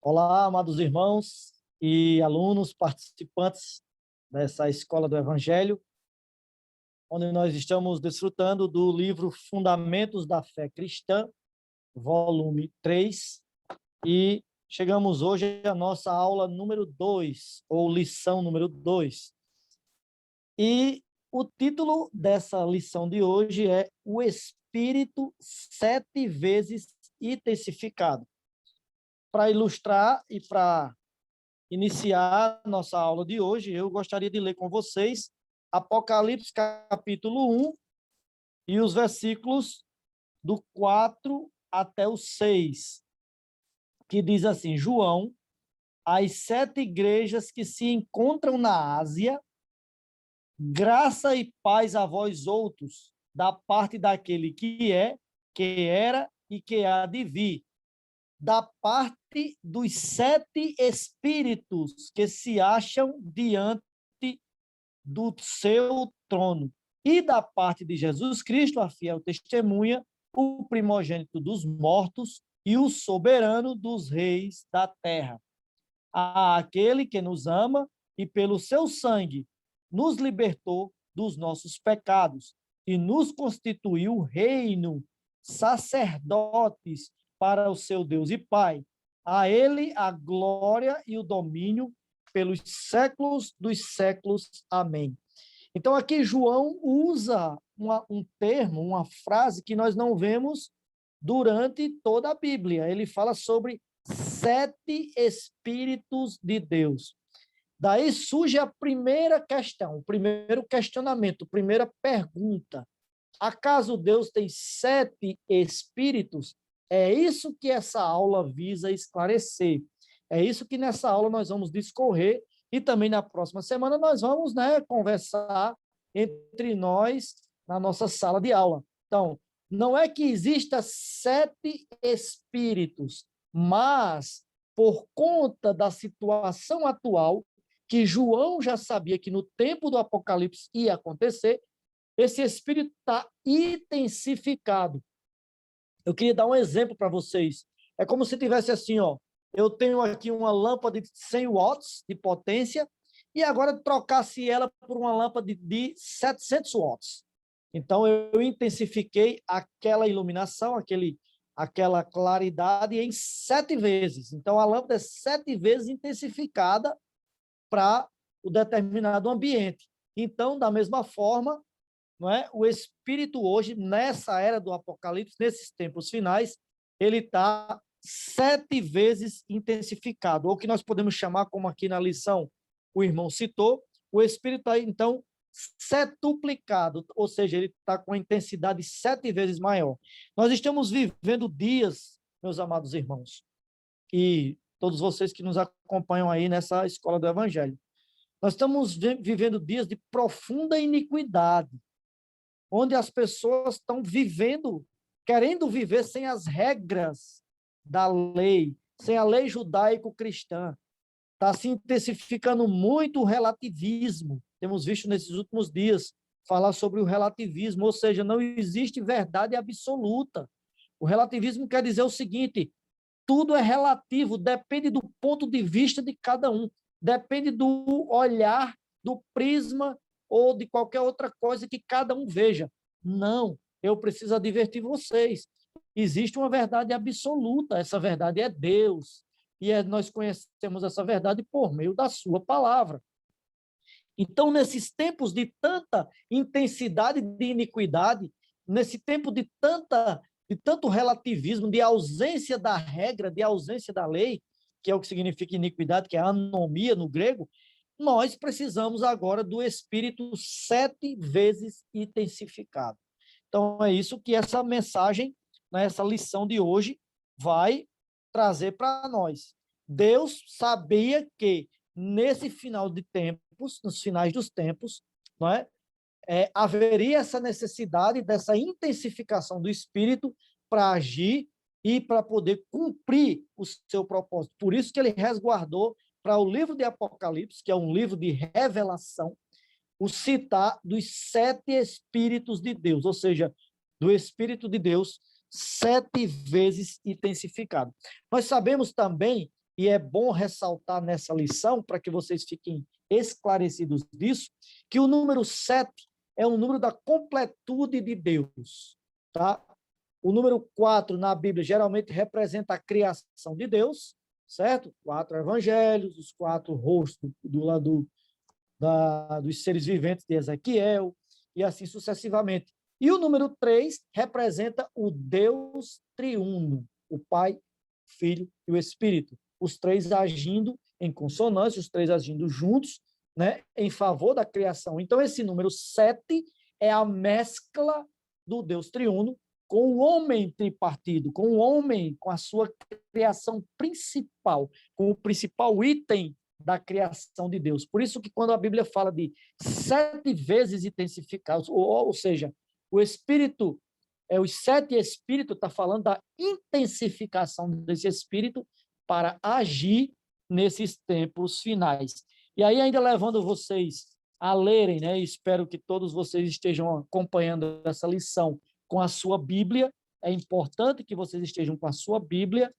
Olá, amados irmãos e alunos, participantes dessa Escola do Evangelho, onde nós estamos desfrutando do livro Fundamentos da Fé Cristã, volume 3, e chegamos hoje à nossa aula número 2, ou lição número 2. E o título dessa lição de hoje é O Espírito 7 vezes intensificado. Para ilustrar e para iniciar nossa aula de hoje, eu gostaria de ler com vocês Apocalipse capítulo 1 e os versículos do 4 até o 6, que diz assim: João, às 7 igrejas que se encontram na Ásia, graça e paz a vós outros, da parte daquele que é, que era e que há de vir, da parte dos 7 espíritos que se acham diante do seu trono, e da parte de Jesus Cristo, a fiel testemunha, o primogênito dos mortos e o soberano dos reis da terra. Àquele que nos ama e pelo seu sangue nos libertou dos nossos pecados e nos constituiu reino, sacerdotes para o seu Deus e Pai. A ele a glória e o domínio pelos séculos dos séculos. Amém. Então, aqui João usa um termo, uma frase que nós não vemos durante toda a Bíblia. Ele fala sobre 7 Espíritos de Deus. Daí surge a primeira questão, o primeiro questionamento, a primeira pergunta. Acaso Deus tem 7 Espíritos? É isso que essa aula visa esclarecer. É isso que nessa aula nós vamos discorrer e também na próxima semana nós vamos, conversar entre nós na nossa sala de aula. Então, não é que exista 7 Espíritos, mas por conta da situação atual, que João já sabia que no tempo do Apocalipse ia acontecer, esse Espírito está intensificado. Eu queria dar um exemplo para vocês. É como se tivesse assim, ó, eu tenho aqui uma lâmpada de 100 watts de potência e agora trocasse ela por uma lâmpada de 700 watts. Então, eu intensifiquei aquela iluminação, aquela claridade em 7 vezes. Então, a lâmpada é 7 vezes intensificada para o determinado ambiente. Então, da mesma forma, não é? O Espírito hoje, nessa era do Apocalipse, nesses tempos finais, ele está 7 vezes intensificado, ou o que nós podemos chamar, como aqui na lição o irmão citou, o Espírito está, então, setuplicado, ou seja, ele está com a intensidade 7 vezes maior. Nós estamos vivendo dias, meus amados irmãos, e todos vocês que nos acompanham aí nessa escola do Evangelho, nós estamos vivendo dias de profunda iniquidade, onde as pessoas estão vivendo, querendo viver sem as regras da lei, sem a lei judaico-cristã. Está se intensificando muito o relativismo. Temos visto nesses últimos dias falar sobre o relativismo, ou seja, não existe verdade absoluta. O relativismo quer dizer o seguinte: tudo é relativo, depende do ponto de vista de cada um, depende do olhar, do prisma ou de qualquer outra coisa que cada um veja. Não, eu preciso advertir vocês. Existe uma verdade absoluta, essa verdade é Deus, e nós conhecemos essa verdade por meio da sua palavra. Então, nesses tempos de tanta intensidade de iniquidade, nesse tempo de tanto relativismo, de ausência da regra, de ausência da lei, que é o que significa iniquidade, que é anomia no grego, nós precisamos agora do Espírito 7 vezes intensificado. Então, é isso que essa mensagem, essa lição de hoje, vai trazer para nós. Deus sabia que nesse final de tempos, nos finais dos tempos, haveria essa necessidade dessa intensificação do Espírito para agir e para poder cumprir o seu propósito. Por isso que ele resguardou para o livro de Apocalipse, que é um livro de revelação, o citar dos 7 Espíritos de Deus, ou seja, do Espírito de Deus 7 vezes intensificado. Nós sabemos também e é bom ressaltar nessa lição, para que vocês fiquem esclarecidos disso, que o número 7 é um número da completude de Deus, tá? O número 4 na Bíblia geralmente representa a criação de Deus, certo? 4 evangelhos, os 4 rostos do lado dos seres viventes de Ezequiel, e assim sucessivamente. E o número 3 representa o Deus triuno, o Pai, o Filho e o Espírito. Os três agindo em consonância, os três agindo juntos, né, em favor da criação. Então, esse número 7 é a mescla do Deus triuno com o homem tripartido, com o homem, com a sua criação principal, com o principal item da criação de Deus. Por isso que quando a Bíblia fala de 7 vezes intensificados, ou seja, o Espírito, os 7 Espíritos, está falando da intensificação desse Espírito para agir nesses tempos finais. E aí, ainda levando vocês a lerem, né? Espero que todos vocês estejam acompanhando essa lição com a sua Bíblia. É importante que vocês estejam com a sua Bíblia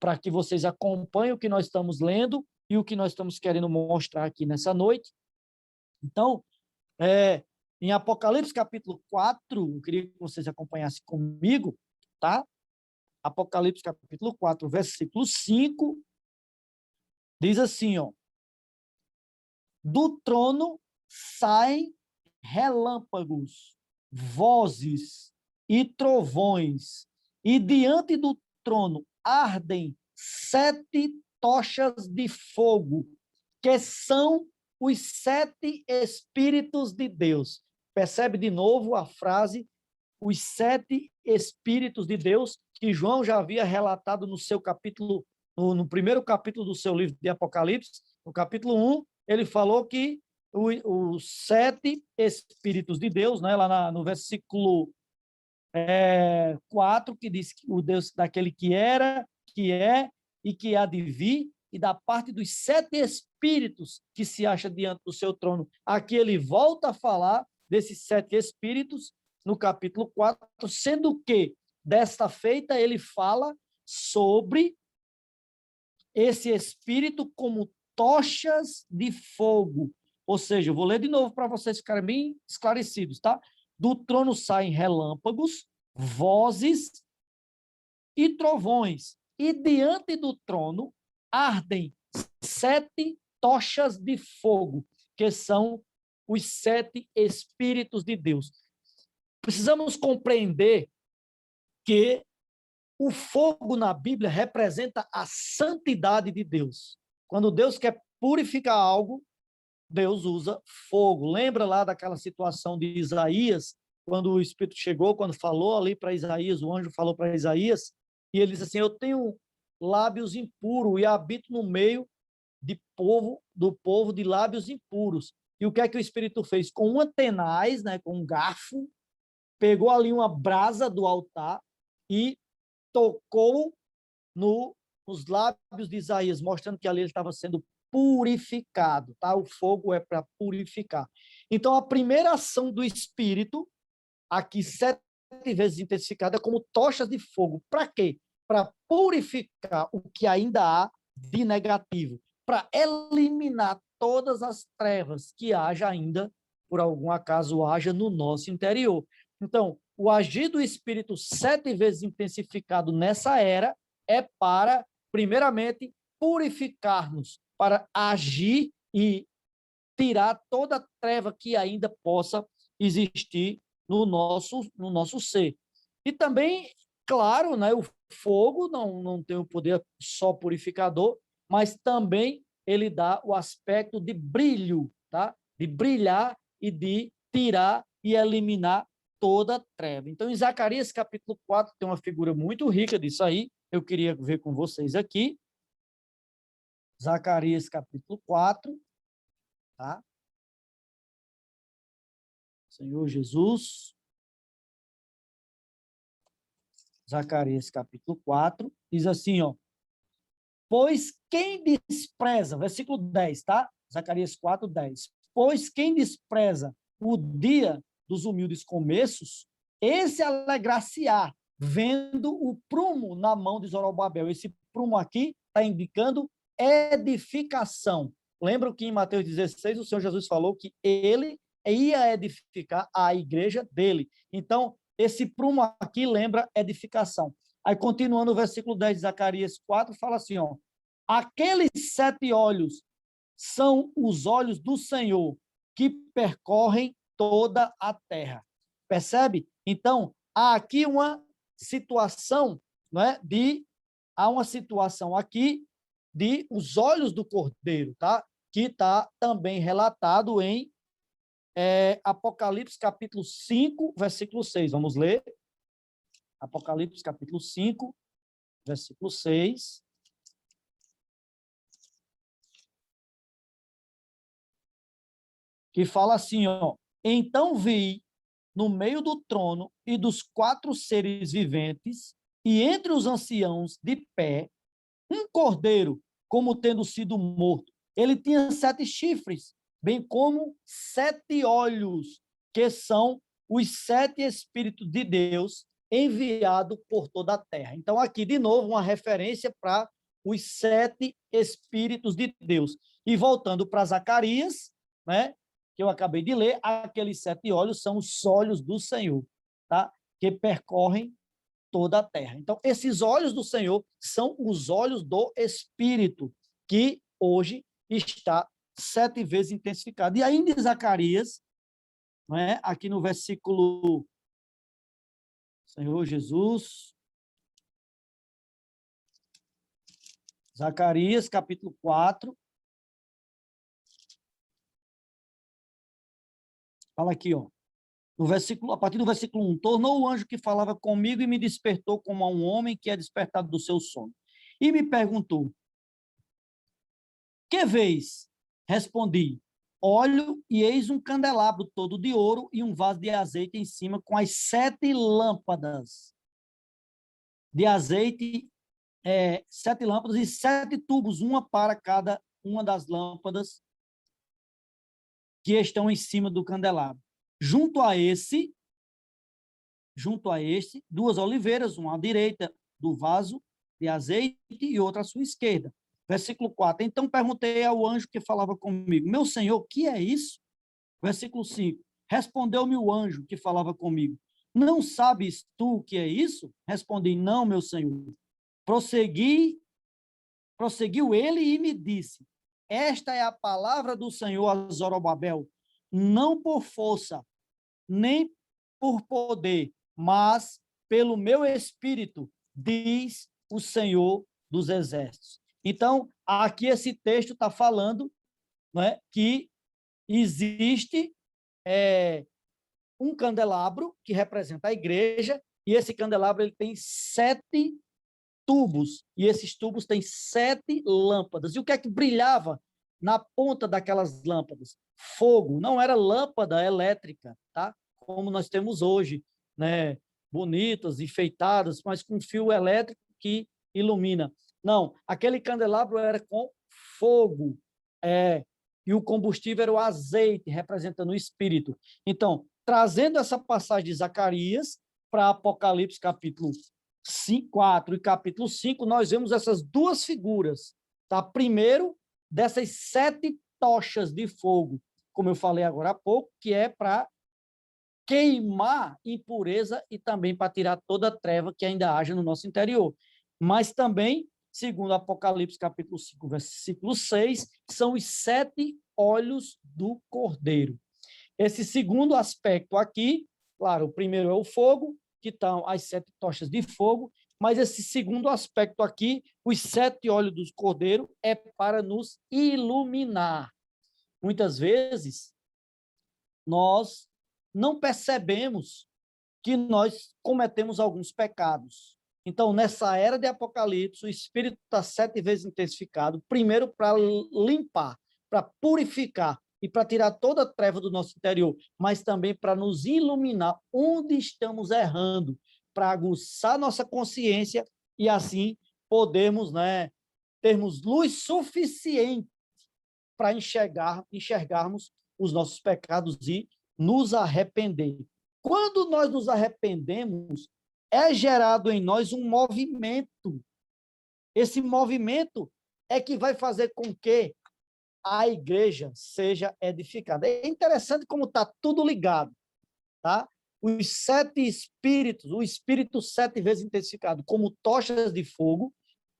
para que vocês acompanhem o que nós estamos lendo e o que nós estamos querendo mostrar aqui nessa noite. Então, em Apocalipse capítulo 4, eu queria que vocês acompanhassem comigo, tá? Apocalipse capítulo 4, versículo 5, diz assim, ó: do trono saem relâmpagos, vozes e trovões, e diante do trono ardem 7 tochas de fogo, que são os 7 Espíritos de Deus. Percebe de novo a frase, os 7 Espíritos de Deus, que João já havia relatado no seu capítulo, no primeiro capítulo do seu livro de Apocalipse, no capítulo 1, ele falou que os 7 Espíritos de Deus, né, lá no versículo 4, que diz que o Deus daquele que era, que é e que há de vir, e da parte dos 7 Espíritos que se acha diante do seu trono. Aqui ele volta a falar desses 7 Espíritos no capítulo 4, sendo que, desta feita, ele fala sobre esse Espírito como tochas de fogo. Ou seja, eu vou ler de novo para vocês ficarem bem esclarecidos, tá? Do trono saem relâmpagos, vozes e trovões, e diante do trono ardem 7 tochas de fogo, que são os 7 Espíritos de Deus. Precisamos compreender que o fogo na Bíblia representa a santidade de Deus. Quando Deus quer purificar algo, Deus usa fogo. Lembra lá daquela situação de Isaías, quando o Espírito chegou, quando falou ali para Isaías, o anjo falou para Isaías, e ele disse assim: eu tenho lábios impuros e habito no meio do povo de lábios impuros. E o que é que o Espírito fez? Com uma tenaz, né, com um garfo, pegou ali uma brasa do altar e tocou nos lábios de Isaías, mostrando que ali ele estava sendo purificado, tá? O fogo é para purificar. Então, a primeira ação do Espírito, aqui 7 vezes intensificada, é como tochas de fogo. Para quê? Para purificar o que ainda há de negativo, para eliminar todas as trevas que haja ainda, por algum acaso haja no nosso interior. Então, o agir do Espírito 7 vezes intensificado nessa era é para, primeiramente, purificar-nos, para agir e tirar toda a treva que ainda possa existir no nosso ser. E também, claro, né, o fogo não tem o poder só purificador, mas também ele dá o aspecto de brilho, tá? De brilhar e de tirar e eliminar toda a treva. Então, em Zacarias capítulo 4, tem uma figura muito rica disso aí, eu queria ver com vocês aqui. Zacarias capítulo 4, tá? Senhor Jesus. Zacarias capítulo 4, diz assim, ó: pois quem despreza, versículo 10, tá? Zacarias 4, 10. Pois quem despreza o dia dos humildes começos, esse alegrar-se-á, vendo o prumo na mão de Zorobabel. Esse prumo aqui está indicando edificação. Lembra que em Mateus 16 o Senhor Jesus falou que ele ia edificar a igreja dele. Então, esse prumo aqui lembra edificação. Aí, continuando o versículo 10 de Zacarias 4, fala assim, ó, aqueles 7 olhos são os olhos do Senhor que percorrem toda a terra. Percebe? Então, há aqui uma situação, não é? Há uma situação aqui de os olhos do Cordeiro, tá? Que está também relatado em Apocalipse capítulo 5, versículo 6. Vamos ler? Apocalipse capítulo 5, versículo 6. Que fala assim, ó, então vi no meio do trono e dos 4 seres viventes e entre os anciãos de pé, um cordeiro, como tendo sido morto. Ele tinha 7 chifres, bem como 7 olhos, que são os 7 Espíritos de Deus enviados por toda a terra. Então, aqui, de novo, uma referência para os 7 Espíritos de Deus. E voltando para Zacarias, né, que eu acabei de ler, aqueles 7 olhos são os olhos do Senhor, tá? Que percorrem toda a terra. Então, esses olhos do Senhor são os olhos do Espírito, que hoje está 7 vezes intensificado. E ainda em Zacarias, não é? Aqui no versículo, Senhor Jesus, Zacarias, capítulo 4, fala aqui, ó, no versículo, a partir do versículo 1, tornou o anjo que falava comigo e me despertou como a um homem que é despertado do seu sono. E me perguntou, que vês? Respondi, olho e eis um candelabro todo de ouro e um vaso de azeite em cima com as 7 lâmpadas de azeite, 7 lâmpadas e 7 tubos, uma para cada uma das lâmpadas que estão em cima do candelabro. Junto a este, 2 oliveiras, uma à direita do vaso de azeite e outra à sua esquerda. Versículo 4. Então perguntei ao anjo que falava comigo, meu senhor, o que é isso? Versículo 5. Respondeu-me o anjo que falava comigo, não sabes tu o que é isso? Respondi, não, meu senhor. Prosseguiu ele e me disse, esta é a palavra do Senhor a Zorobabel, não por força, nem por poder, mas pelo meu espírito, diz o Senhor dos Exércitos. Então, aqui esse texto está falando, não é, que existe um candelabro que representa a igreja, e esse candelabro ele tem 7 tubos, e esses tubos têm 7 lâmpadas. E o que é que brilhava na ponta daquelas lâmpadas? Fogo, não era lâmpada elétrica, tá? Como nós temos hoje, né? Bonitas, enfeitadas, mas com fio elétrico que ilumina. Não, aquele candelabro era com fogo, e o combustível era o azeite, representando o Espírito. Então, trazendo essa passagem de Zacarias para Apocalipse capítulo 4 e capítulo 5, nós vemos essas 2 figuras. Tá? Primeiro, dessas 7 tochas de fogo, como eu falei agora há pouco, que é para queimar impureza e também para tirar toda a treva que ainda haja no nosso interior. Mas também, segundo Apocalipse capítulo 5, versículo 6, são os 7 olhos do Cordeiro. Esse segundo aspecto aqui, claro, o primeiro é o fogo, que estão as 7 tochas de fogo, mas esse segundo aspecto aqui, os 7 olhos do Cordeiro, é para nos iluminar. Muitas vezes, nós não percebemos que nós cometemos alguns pecados. Então, nessa era de Apocalipse, o Espírito está 7 vezes intensificado, primeiro para limpar, para purificar e para tirar toda a treva do nosso interior, mas também para nos iluminar onde estamos errando, para aguçar nossa consciência e assim podermos, né, termos luz suficiente para enxergarmos os nossos pecados e nos arrepender. Quando nós nos arrependemos, é gerado em nós um movimento Esse movimento é que vai fazer com que a igreja seja edificada. É interessante como está tudo ligado, tá? Os 7 espíritos, o espírito 7 vezes intensificado, como tochas de fogo,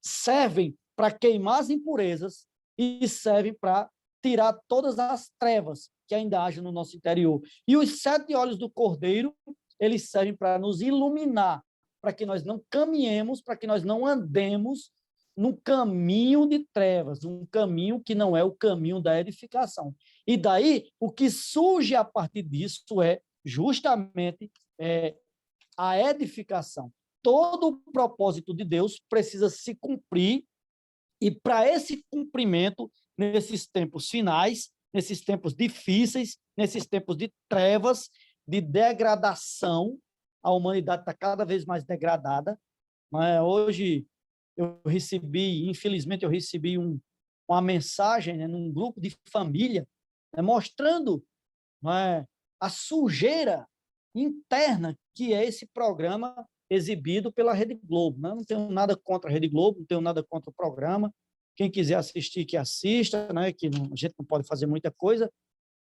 servem para queimar as impurezas e servem para tirar todas as trevas que ainda agem no nosso interior. E os 7 olhos do Cordeiro, eles servem para nos iluminar, para que nós não caminhemos, para que nós não andemos num caminho de trevas, um caminho que não é o caminho da edificação. E daí, o que surge a partir disso é justamente a edificação. Todo o propósito de Deus precisa se cumprir, e para esse cumprimento, nesses tempos finais, nesses tempos difíceis, nesses tempos de trevas, de degradação, a humanidade está cada vez mais degradada. Hoje, infelizmente, eu recebi uma mensagem, né, num grupo de família, né, mostrando, né, a sujeira interna que é esse programa exibido pela Rede Globo. Né? Não tenho nada contra a Rede Globo, não tenho nada contra o programa. Quem quiser assistir, que assista, né? Que não, a gente não pode fazer muita coisa,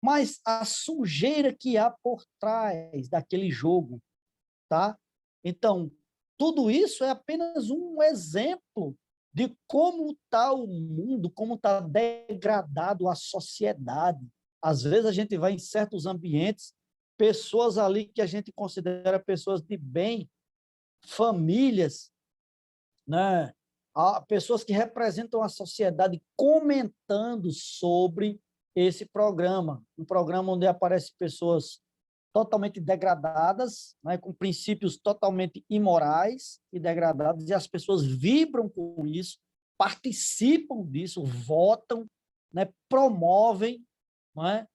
mas a sujeira que há por trás daquele jogo, tá? Então, tudo isso é apenas um exemplo de como está o mundo, como está degradado a sociedade. Às vezes a gente vai em certos ambientes, pessoas ali que a gente considera pessoas de bem, famílias, né? Há pessoas que representam a sociedade comentando sobre esse programa, um programa onde aparecem pessoas totalmente degradadas, né, com princípios totalmente imorais e degradados, e as pessoas vibram com isso, participam disso, votam, né, promovem, né?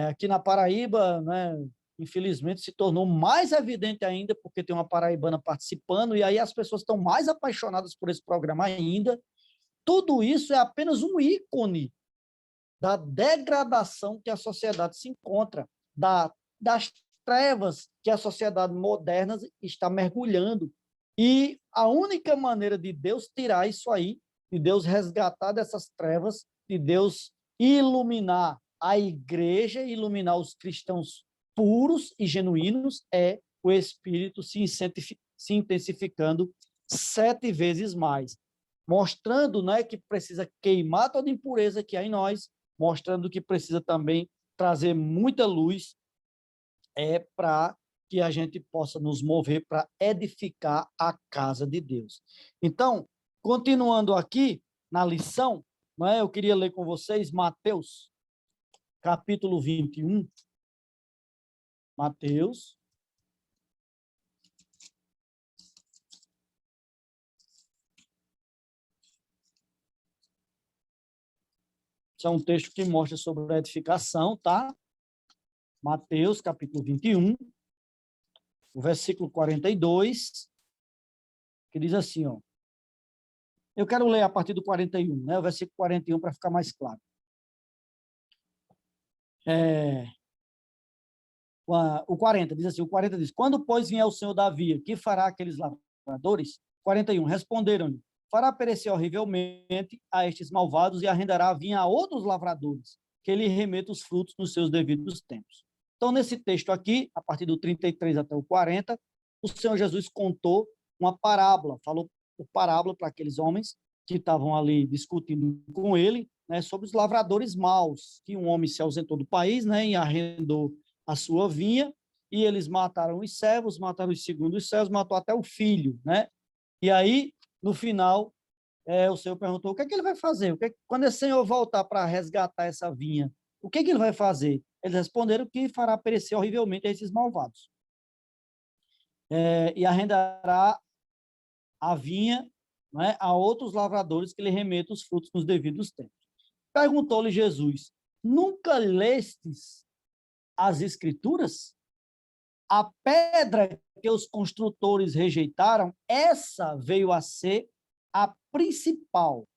Aqui na Paraíba, né, infelizmente, se tornou mais evidente ainda, porque tem uma paraibana participando, e aí as pessoas estão mais apaixonadas por esse programa ainda. Tudo isso é apenas um ícone da degradação que a sociedade se encontra, das trevas que a sociedade moderna está mergulhando. E a única maneira de Deus tirar isso aí, de Deus resgatar dessas trevas, de Deus iluminar a igreja, iluminar os cristãos puros e genuínos, é o Espírito se intensificando 7 vezes mais, mostrando, né, que precisa queimar toda impureza que há em nós, mostrando que precisa também trazer muita luz para que a gente possa nos mover para edificar a casa de Deus. Então, continuando aqui na lição, né, eu queria ler com vocês Mateus, capítulo 21. Mateus. Isso é um texto que mostra sobre a edificação, tá? Mateus, capítulo 21, o versículo 42, que diz assim, ó. Eu quero ler a partir do 41, né? O versículo 41, para ficar mais claro. O 40 diz assim, o 40 diz, quando, pois, vier o Senhor Davi, que fará aqueles lavradores? 41, responderam-lhe, fará perecer horrivelmente a estes malvados e arrendará a vinha a outros lavradores, que lhe remeta os frutos nos seus devidos tempos. Então, nesse texto aqui, a partir do 33 até o 40, o Senhor Jesus contou uma parábola, falou por parábola para aqueles homens que estavam ali discutindo com ele, né, sobre os lavradores maus, que um homem se ausentou do país, né, e arrendou a sua vinha, e eles mataram os servos, mataram os segundos servos, matou até o filho, né? E aí, no final, o Senhor perguntou, o que é que ele vai fazer? Quando esse Senhor voltar para resgatar essa vinha, o que é que ele vai fazer? Eles responderam que fará perecer horrivelmente esses malvados. E arrendará a vinha, né, a outros lavradores que lhe remetam os frutos nos devidos tempos. Perguntou-lhe Jesus, nunca lestes as Escrituras? A pedra que os construtores rejeitaram, essa veio a ser a principal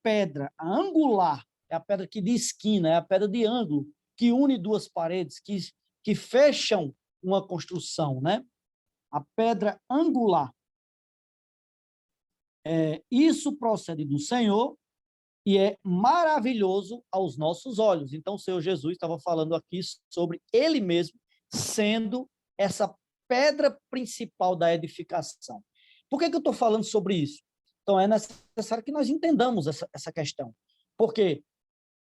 pedra, a angular, é a pedra que de esquina, é a pedra de ângulo, que une duas paredes, que fecham uma construção, né? A pedra angular. Isso procede do Senhor e é maravilhoso aos nossos olhos. Então, o Senhor Jesus estava falando aqui sobre ele mesmo sendo essa pedra principal da edificação. Por que eu estou falando sobre isso? Então, é necessário que nós entendamos essa questão. Porque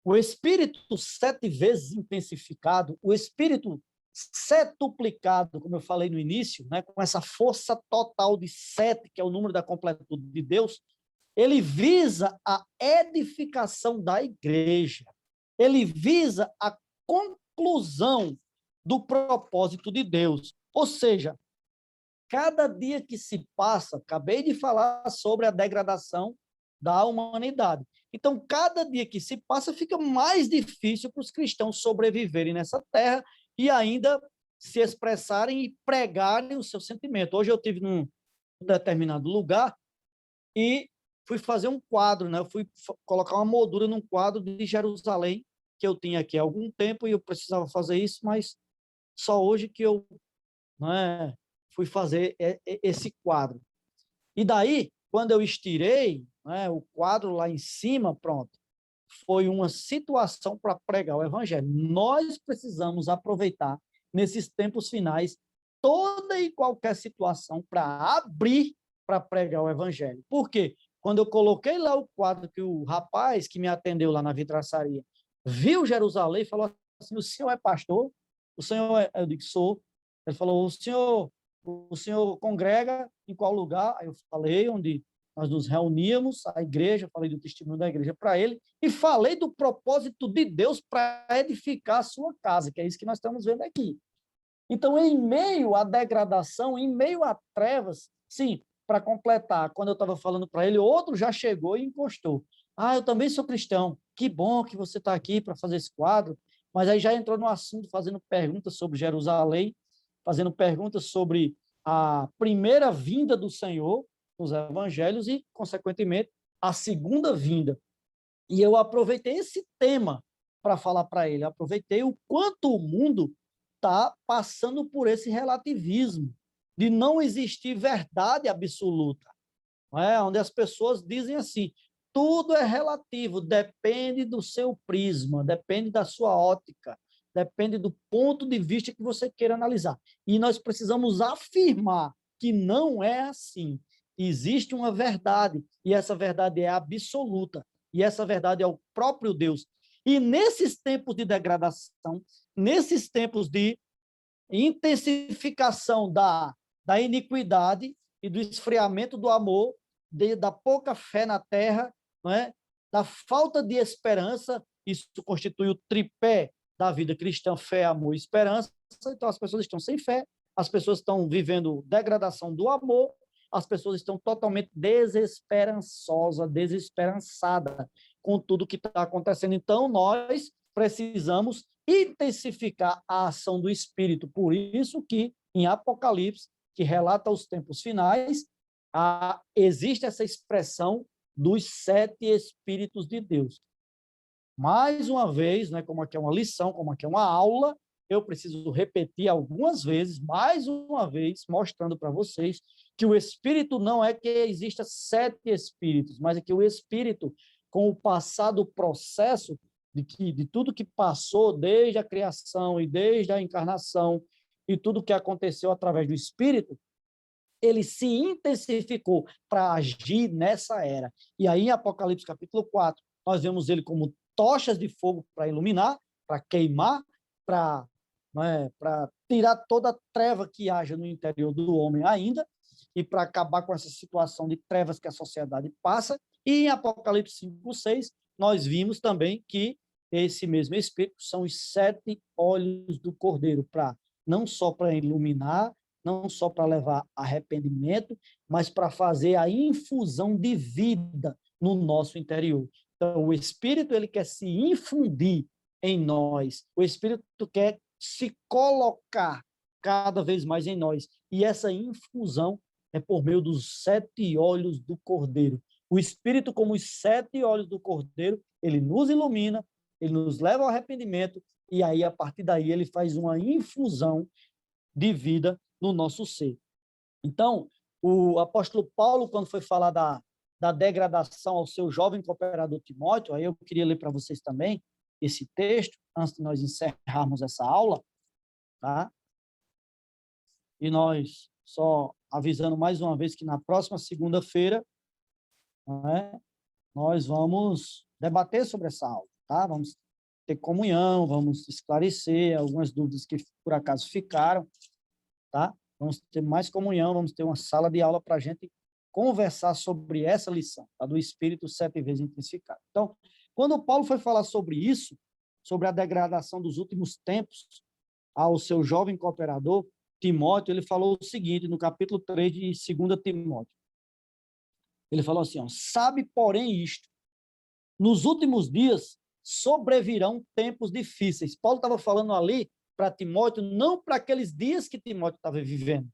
o Espírito 7 vezes intensificado, o Espírito setuplicado, como eu falei no início, né, com essa força total de 7, que é o número da completude de Deus, ele visa a edificação da igreja. Ele visa a conclusão do propósito de Deus. Ou seja, cada dia que se passa, acabei de falar sobre a degradação da humanidade. Então, cada dia que se passa, fica mais difícil para os cristãos sobreviverem nessa terra e ainda se expressarem e pregarem o seu sentimento. Hoje eu estive num determinado lugar e fui fazer um quadro, né? Eu fui colocar uma moldura num quadro de Jerusalém, que eu tinha aqui há algum tempo e eu precisava fazer isso, mas só hoje que eu, né, fui fazer esse quadro. E daí, quando eu estirei, né, o quadro lá em cima, pronto, foi uma situação para pregar o evangelho. Nós precisamos aproveitar, nesses tempos finais, toda e qualquer situação para abrir para pregar o evangelho. Por quê? Quando eu coloquei lá o quadro, que o rapaz que me atendeu lá na vidraçaria viu Jerusalém e falou assim: o senhor é pastor? O senhor é? Eu disse: sou. Ele falou: o senhor congrega em qual lugar? Aí eu falei: onde nós nos reuníamos, a igreja, falei do testemunho da igreja para ele, e falei do propósito de Deus para edificar a sua casa, que é isso que nós estamos vendo aqui. Então, em meio à degradação, em meio a trevas, sim, para completar, quando eu estava falando para ele, outro já chegou e encostou. Ah, eu também sou cristão. Que bom que você está aqui para fazer esse quadro. Mas aí já entrou no assunto, fazendo perguntas sobre Jerusalém, fazendo perguntas sobre a primeira vinda do Senhor nos evangelhos e, consequentemente, a segunda vinda. E eu aproveitei esse tema para falar para ele. Aproveitei o quanto o mundo está passando por esse relativismo de não existir verdade absoluta, não é? Onde as pessoas dizem assim: tudo é relativo, depende do seu prisma, depende da sua ótica, depende do ponto de vista que você queira analisar. E nós precisamos afirmar que não é assim. Existe uma verdade, e essa verdade é absoluta, e essa verdade é o próprio Deus. E nesses tempos de degradação, nesses tempos de intensificação da iniquidade e do esfriamento do amor, da pouca fé na terra, não é? Da falta de esperança, isso constitui o tripé da vida cristã: fé, amor e esperança. Então, as pessoas estão sem fé, as pessoas estão vivendo degradação do amor, as pessoas estão totalmente desesperançosas, desesperançadas com tudo que está acontecendo. Então, nós precisamos intensificar a ação do Espírito. Por isso que, em Apocalipse, que relata os tempos finais, existe essa expressão dos 7 Espíritos de Deus. Mais uma vez, né, como aqui é uma lição, como aqui é uma aula, eu preciso repetir algumas vezes, mais uma vez, mostrando para vocês que o Espírito não é que exista 7 Espíritos, mas é que o Espírito, com o passado processo de tudo que passou desde a criação e desde a encarnação e tudo que aconteceu através do Espírito, ele se intensificou para agir nessa era. E aí, em Apocalipse capítulo 4, nós vemos ele como tochas de fogo para iluminar, para queimar, para tirar toda a treva que haja no interior do homem ainda, e para acabar com essa situação de trevas que a sociedade passa. E em Apocalipse 5:6, nós vimos também que esse mesmo Espírito são os 7 olhos do Cordeiro, não só para iluminar, não só para levar arrependimento, mas para fazer a infusão de vida no nosso interior. Então, o Espírito, ele quer se infundir em nós, o Espírito quer se colocar cada vez mais em nós, e essa infusão é por meio dos 7 olhos do Cordeiro. O Espírito, como os 7 olhos do Cordeiro, ele nos ilumina, ele nos leva ao arrependimento, e aí, a partir daí, ele faz uma infusão de vida no nosso ser. Então, o apóstolo Paulo, quando foi falar da degradação ao seu jovem cooperador Timóteo, aí eu queria ler para vocês também esse texto, antes de nós encerrarmos essa aula, tá? E nós, só avisando mais uma vez que na próxima segunda-feira, né, nós vamos debater sobre essa aula, tá? Vamos ter comunhão, vamos esclarecer algumas dúvidas que por acaso ficaram, tá? Vamos ter mais comunhão, vamos ter uma sala de aula para a gente conversar sobre essa lição, tá? Do Espírito 7 vezes intensificado. Então, quando Paulo foi falar sobre isso, sobre a degradação dos últimos tempos ao seu jovem cooperador, Timóteo, ele falou o seguinte, no capítulo 3 de 2 Timóteo. Ele falou assim, ó, sabe, porém, isto, nos últimos dias sobrevirão tempos difíceis. Paulo estava falando ali para Timóteo, não para aqueles dias que Timóteo estava vivendo,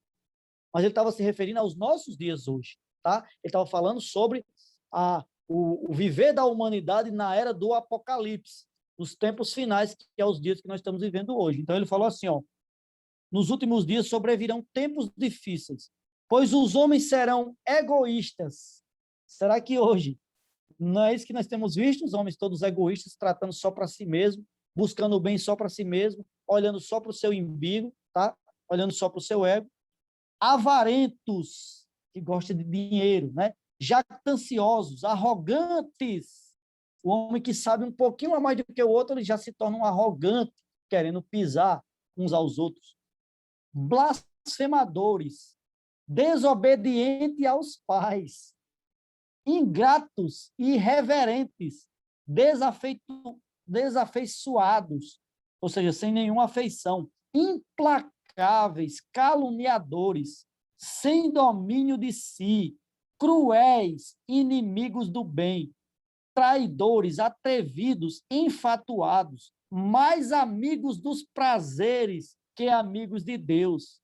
mas ele estava se referindo aos nossos dias hoje, tá? Ele estava falando sobre o viver da humanidade na era do Apocalipse, nos tempos finais, que é os dias que nós estamos vivendo hoje. Então ele falou assim, ó, nos últimos dias sobrevirão tempos difíceis, pois os homens serão egoístas. Será que hoje não é isso que nós temos visto? Os homens todos egoístas, tratando só para si mesmo, buscando o bem só para si mesmo, olhando só para o seu umbigo, tá? Olhando só para o seu ego. Avarentos, que gostam de dinheiro, né? Jactanciosos, arrogantes. O homem que sabe um pouquinho a mais do que o outro, ele já se torna um arrogante, querendo pisar uns aos outros. Blasfemadores, desobedientes aos pais, ingratos, irreverentes, desafeiçoados, ou seja, sem nenhuma afeição, implacáveis, caluniadores, sem domínio de si, cruéis, inimigos do bem, traidores, atrevidos, enfatuados, mais amigos dos prazeres que amigos de Deus,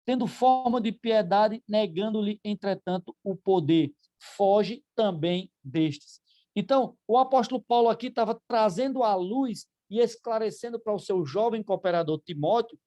tendo forma de piedade, negando-lhe, entretanto, o poder. Foge também destes. Então, o apóstolo Paulo aqui estava trazendo à luz e esclarecendo para o seu jovem cooperador Timóteo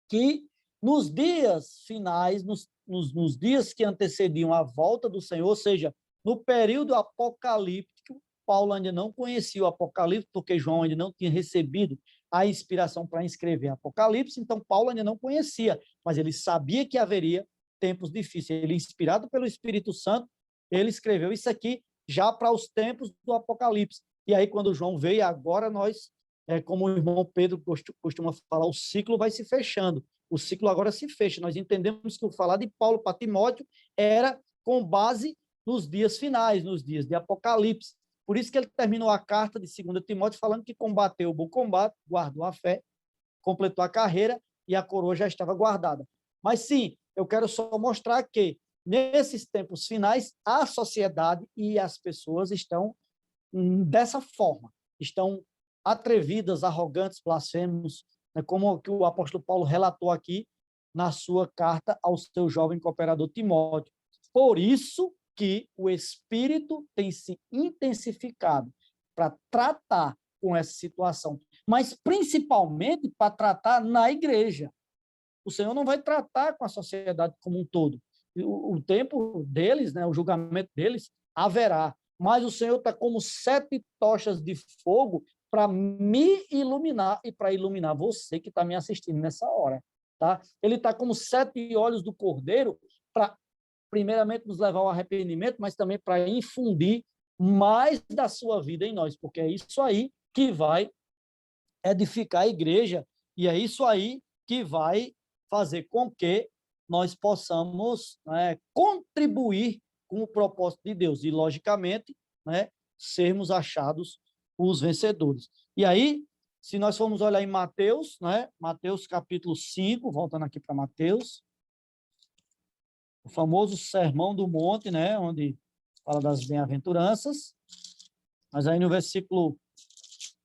que nos dias finais, nos dias que antecediam a volta do Senhor, ou seja, no período apocalíptico, Paulo ainda não conhecia o Apocalipse, porque João ainda não tinha recebido a inspiração para escrever Apocalipse, então Paulo ainda não conhecia, mas ele sabia que haveria tempos difíceis. Ele, inspirado pelo Espírito Santo, ele escreveu isso aqui já para os tempos do Apocalipse. E aí, quando João veio, agora nós, como o irmão Pedro costuma falar, o ciclo vai se fechando. O ciclo agora se fecha. Nós entendemos que o falar de Paulo para Timóteo era com base nos dias finais, nos dias de Apocalipse. Por isso que ele terminou a carta de 2 Timóteo falando que combateu o bom combate, guardou a fé, completou a carreira e a coroa já estava guardada. Mas sim, eu quero só mostrar que nesses tempos finais a sociedade e as pessoas estão dessa forma, estão atrevidas, arrogantes, blasfemos, né, como que o apóstolo Paulo relatou aqui na sua carta ao seu jovem cooperador Timóteo. Por isso que o Espírito tem se intensificado para tratar com essa situação, mas principalmente para tratar na igreja. O Senhor não vai tratar com a sociedade como um todo. O tempo deles, né, o julgamento deles, haverá. Mas o Senhor está como 7 tochas de fogo para me iluminar e para iluminar você que está me assistindo nessa hora. Tá? Ele está como 7 olhos do Cordeiro para, primeiramente, nos levar ao arrependimento, mas também para infundir mais da sua vida em nós, porque é isso aí que vai edificar a igreja e é isso aí que vai fazer com que nós possamos, né, contribuir com o propósito de Deus e, logicamente, né, sermos achados os vencedores. E aí, se nós formos olhar em Mateus, né, Mateus capítulo 5, voltando aqui para Mateus, o famoso Sermão do Monte, né, onde fala das bem-aventuranças, mas aí no versículo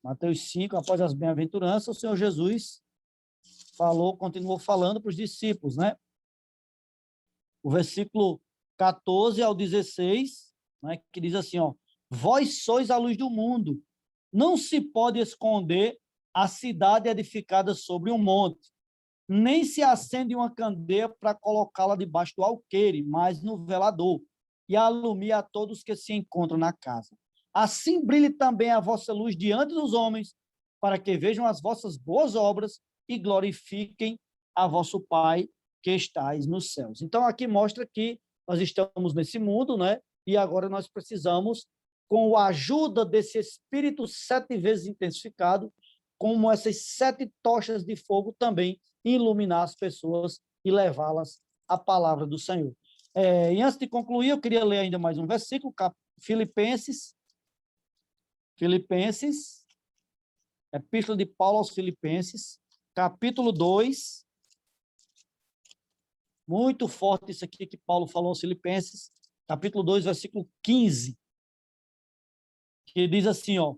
Mateus 5, após as bem-aventuranças, o Senhor Jesus continuou falando para os discípulos, né? O versículo 14 ao 16, né, que diz assim, ó, vós sois a luz do mundo, não se pode esconder a cidade edificada sobre um monte, nem se acende uma candeia para colocá-la debaixo do alqueire, mas no velador, e alumie a todos que se encontram na casa. Assim brilhe também a vossa luz diante dos homens, para que vejam as vossas boas obras e glorifiquem a vosso Pai que estais nos céus. Então, aqui mostra que nós estamos nesse mundo, né? E agora nós precisamos, com a ajuda desse Espírito 7 vezes intensificado, como essas 7 tochas de fogo, também iluminar as pessoas e levá-las à palavra do Senhor. E antes de concluir, eu queria ler ainda mais um versículo, Filipenses, Epístola de Paulo aos Filipenses, capítulo 2, muito forte isso aqui que Paulo falou aos Filipenses, capítulo 2, versículo 15, que diz assim, ó,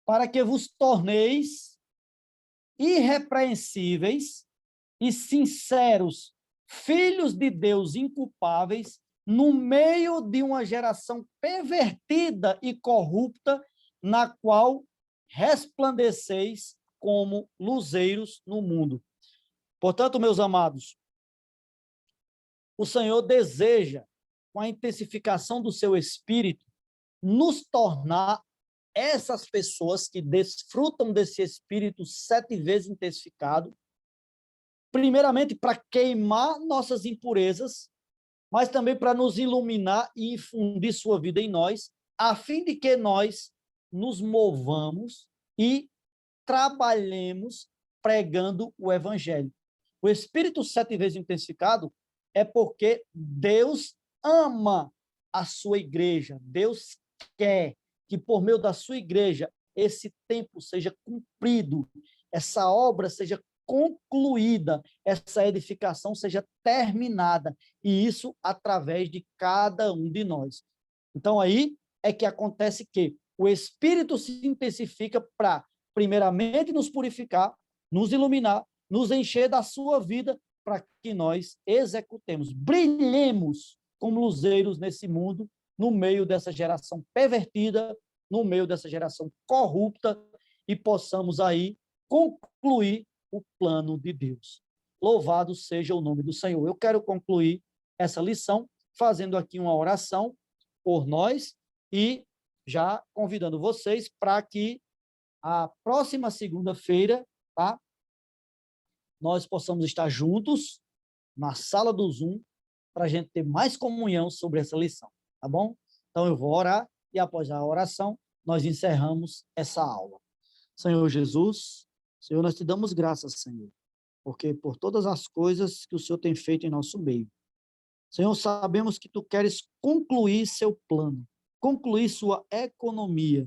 para que vos torneis irrepreensíveis e sinceros, filhos de Deus inculpáveis, no meio de uma geração pervertida e corrupta, na qual resplandeceis como luzeiros no mundo. Portanto, meus amados, o Senhor deseja, com a intensificação do seu Espírito, nos tornar essas pessoas que desfrutam desse Espírito 7 vezes intensificado, primeiramente para queimar nossas impurezas, mas também para nos iluminar e infundir sua vida em nós, a fim de que nós nos movamos e trabalhemos pregando o Evangelho. O Espírito 7 vezes intensificado é porque Deus ama a sua igreja. Deus quer que, por meio da sua igreja, esse tempo seja cumprido, essa obra seja concluída, essa edificação seja terminada, e isso através de cada um de nós. Então, aí é que acontece que o Espírito se intensifica para, primeiramente, nos purificar, nos iluminar, nos encher da sua vida, para que nós executemos, brilhemos como luzeiros nesse mundo, no meio dessa geração pervertida, no meio dessa geração corrupta, e possamos aí concluir o plano de Deus. Louvado seja o nome do Senhor. Eu quero concluir essa lição fazendo aqui uma oração por nós e já convidando vocês para que a próxima segunda-feira, tá? Nós possamos estar juntos na sala do Zoom para a gente ter mais comunhão sobre essa lição, tá bom? Então eu vou orar e após a oração nós encerramos essa aula. Senhor Jesus, Senhor, nós te damos graças, Senhor, porque por todas as coisas que o Senhor tem feito em nosso meio. Senhor, sabemos que tu queres concluir seu plano, concluir sua economia.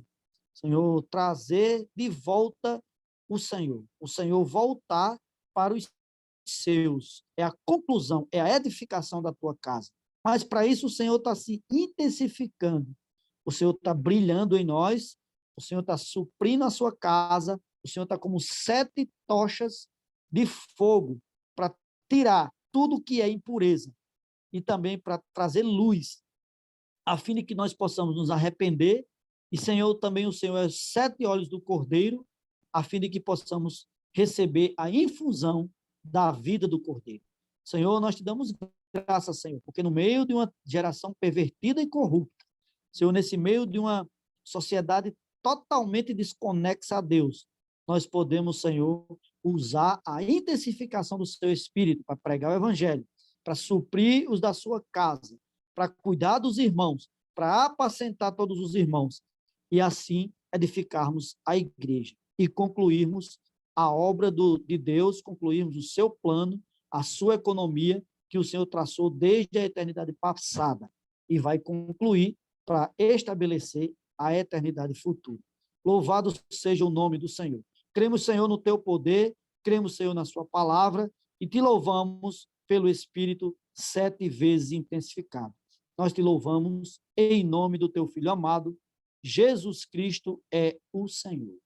Senhor, trazer de volta o Senhor voltar para os seus. É a conclusão, é a edificação da tua casa. Mas para isso o Senhor está se intensificando. O Senhor está brilhando em nós, o Senhor está suprindo a sua casa, o Senhor está como 7 tochas de fogo para tirar tudo que é impureza e também para trazer luz, a fim de que nós possamos nos arrepender. E, Senhor, também o Senhor é os 7 olhos do Cordeiro, a fim de que possamos receber a infusão da vida do Cordeiro. Senhor, nós te damos graças, Senhor, porque no meio de uma geração pervertida e corrupta, Senhor, nesse meio de uma sociedade totalmente desconexa a Deus, nós podemos, Senhor, usar a intensificação do seu Espírito para pregar o Evangelho, para suprir os da sua casa, para cuidar dos irmãos, para apacentar todos os irmãos, e assim edificarmos a igreja e concluirmos a obra de Deus, concluirmos o seu plano, a sua economia, que o Senhor traçou desde a eternidade passada, e vai concluir para estabelecer a eternidade futura. Louvado seja o nome do Senhor. Cremos, Senhor, no teu poder, cremos, Senhor, na sua palavra, e te louvamos pelo Espírito 7 vezes intensificado. Nós te louvamos em nome do teu Filho amado, Jesus Cristo é o Senhor.